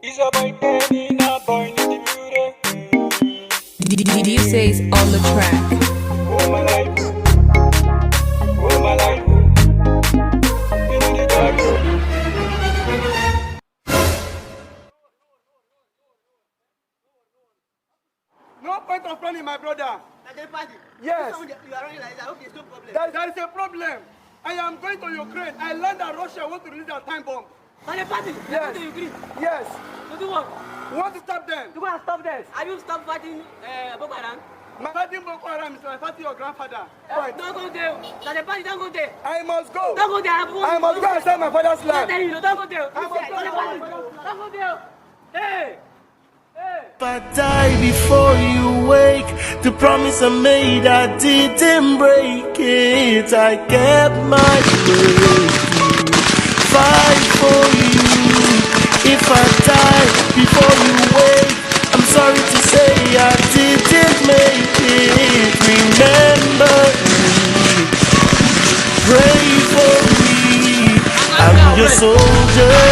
He's a boy penny, not boy in the beauty. You say it's on the track. All my life, all my life. You know the dark. No point of running, my brother. Yes. You are running like that. Okay, it's no problem. There is a problem. I am going to Ukraine. I learned that Russia wants to release a time bomb. But the party, Yes. yes. You agree? Yes. To do what? We want to stop them. To go and stop this. Have you stopped fighting Boko Haram? My fighting Boko Haram is like fighting your grandfather. Don't go there. Now the party, don't go there. I must go. Don't go there. I must go and save my father's I'm life. telling you, don't go there. I must go. Don't go there. Hey! Hey! If I die before you wake, the promise I made I didn't break it. I kept my word. Fight for you. If I die before you wake, I'm sorry to say I didn't make it. Remember me, pray for me. I'm your soldier.